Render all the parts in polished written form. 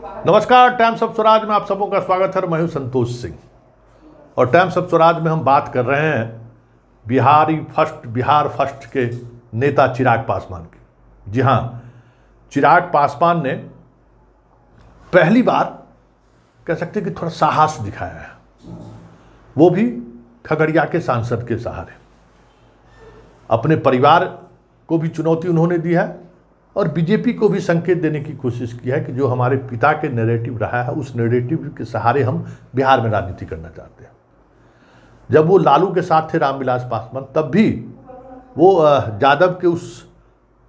नमस्कार, times of Swaraj में आप सबों का स्वागत है। मैं हूं संतोष सिंह और टाइम्स ऑफ स्वराज में हम बात कर रहे हैं बिहार फर्स्ट के नेता चिराग पासवान की। जी हां, चिराग पासवान ने पहली बार कह सकते हैं कि थोड़ा साहस दिखाया है, वो भी खगड़िया के सांसद के सहारे। अपने परिवार को भी चुनौती उन्होंने दी है और बीजेपी को भी संकेत देने की कोशिश की है कि जो हमारे पिता के नैरेटिव रहा है उस नैरेटिव के सहारे हम बिहार में राजनीति करना चाहते हैं। जब वो लालू के साथ थे रामविलास पासवान, तब भी वो यादव के उस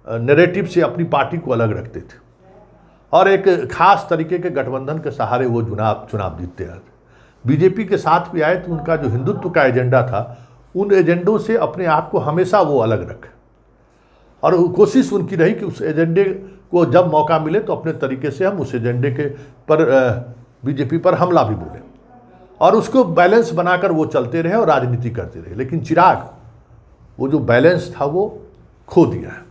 नैरेटिव से अपनी पार्टी को अलग रखते थे और एक खास तरीके के गठबंधन के सहारे वो चुनाव जीतते हैं। बीजेपी के साथ भी आए तो उनका जो हिंदुत्व का एजेंडा था, उन एजेंडों से अपने आप को हमेशा वो अलग रखे और कोशिश उनकी रही कि उस एजेंडे को जब मौका मिले तो अपने तरीके से हम उस एजेंडे के पर बीजेपी पर हमला भी बोले और उसको बैलेंस बनाकर वो चलते रहे और राजनीति करते रहे। लेकिन चिराग वो जो बैलेंस था वो खो दिया है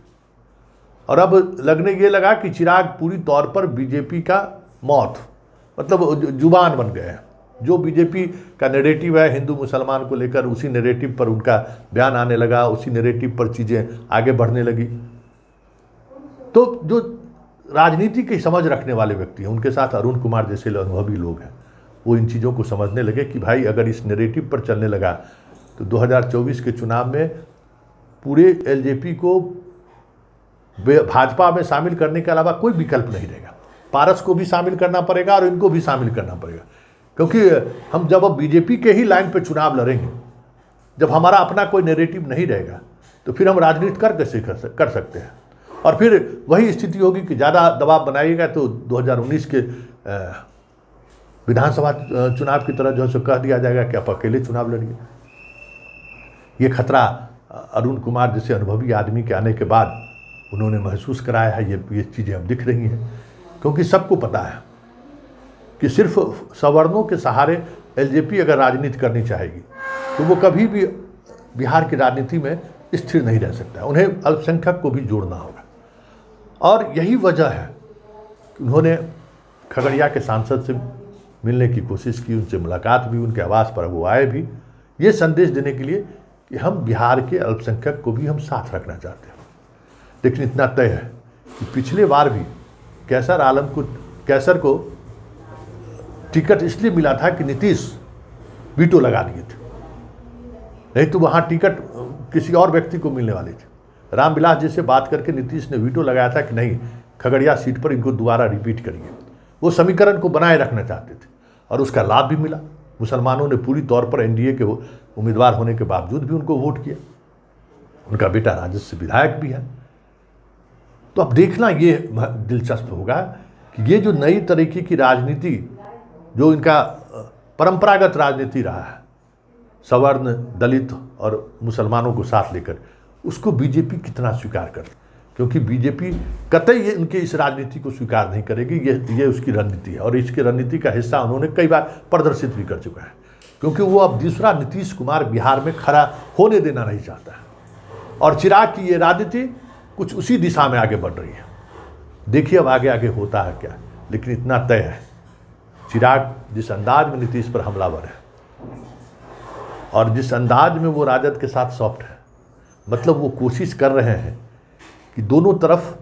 और अब लगने ये लगा कि चिराग पूरी तौर पर बीजेपी का मौत मतलब जुबान बन गए हैं। जो बीजेपी का नैरेटिव है हिंदू मुसलमान को लेकर, उसी नैरेटिव पर उनका बयान आने लगा, उसी नैरेटिव पर चीज़ें आगे बढ़ने लगी। तो जो राजनीति की समझ रखने वाले व्यक्ति हैं, उनके साथ अरुण कुमार जैसे अनुभवी लोग हैं, वो इन चीज़ों को समझने लगे कि भाई अगर इस नैरेटिव पर चलने लगा तो 2024 के चुनाव में पूरे एलजेपी को भाजपा में शामिल करने के अलावा कोई विकल्प नहीं रहेगा। पारस को भी शामिल करना पड़ेगा और इनको भी शामिल करना पड़ेगा, क्योंकि हम जब अब बीजेपी के ही लाइन पे चुनाव लड़ेंगे, जब हमारा अपना कोई नैरेटिव नहीं रहेगा तो फिर हम राजनीति कैसे कर सकते हैं। और फिर वही स्थिति होगी कि ज़्यादा दबाव बनाइएगा तो 2019 के विधानसभा चुनाव की तरह जो है सो कह दिया जाएगा कि आप अकेले चुनाव लड़िए। ये खतरा अरुण कुमार जैसे अनुभवी आदमी के आने के बाद उन्होंने महसूस कराया है। ये चीज़ें अब दिख रही हैं, क्योंकि सबको पता है कि सिर्फ सवर्णों के सहारे एलजेपी अगर राजनीति करनी चाहेगी तो वो कभी भी बिहार की राजनीति में स्थिर नहीं रह सकता। उन्हें अल्पसंख्यक को भी जोड़ना होगा और यही वजह है कि उन्होंने खगड़िया के सांसद से मिलने की कोशिश की, उनसे मुलाकात भी, उनके आवास पर वो आए भी, ये संदेश देने के लिए कि हम बिहार के अल्पसंख्यक को भी हम साथ रखना चाहते हैं। लेकिन इतना तय है कि पिछले बार भी कैसर को टिकट इसलिए मिला था कि नीतीश वीटो लगा दिए थे, नहीं तो वहाँ टिकट किसी और व्यक्ति को मिलने वाली थी। रामविलास जी से बात करके नीतीश ने वीटो लगाया था कि नहीं, खगड़िया सीट पर इनको दोबारा रिपीट करिए। वो समीकरण को बनाए रखना चाहते थे और उसका लाभ भी मिला। मुसलमानों ने पूरी तौर पर एनडीए के उम्मीदवार होने के बावजूद भी उनको वोट किया। उनका बेटा राजद से विधायक भी है। तो अब देखना ये दिलचस्प होगा कि ये जो नई तरीके की राजनीति, जो इनका परंपरागत राजनीति रहा है सवर्ण, दलित और मुसलमानों को साथ लेकर, उसको बीजेपी कितना स्वीकार करे, क्योंकि बीजेपी कतई इनके इस राजनीति को स्वीकार नहीं करेगी। ये उसकी रणनीति है और इसकी रणनीति का हिस्सा उन्होंने कई बार प्रदर्शित भी कर चुका है, क्योंकि वो अब दूसरा नीतीश कुमार बिहार में खड़ा होने देना नहीं चाहता है और चिराग की ये राजनीति कुछ उसी दिशा में आगे बढ़ रही है। देखिए अब आगे होता है क्या, लेकिन इतना तय है चिराग जिस अंदाज में नीतीश पर हमलावर है और जिस अंदाज में वो राजद के साथ सॉफ्ट है, मतलब वो कोशिश कर रहे हैं कि दोनों तरफ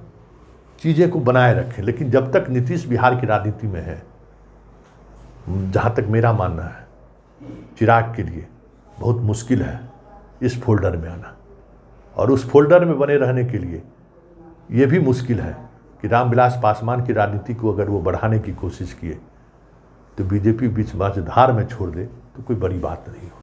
चीज़ें को बनाए रखें। लेकिन जब तक नीतीश बिहार की राजनीति में है, जहाँ तक मेरा मानना है, चिराग के लिए बहुत मुश्किल है इस फोल्डर में आना और उस फोल्डर में बने रहने के लिए ये भी मुश्किल है कि रामविलास पासवान की राजनीति को अगर वो बढ़ाने की कोशिश किए तो बीजेपी बीच मझधार में छोड़ दे तो कोई बड़ी बात नहीं हो।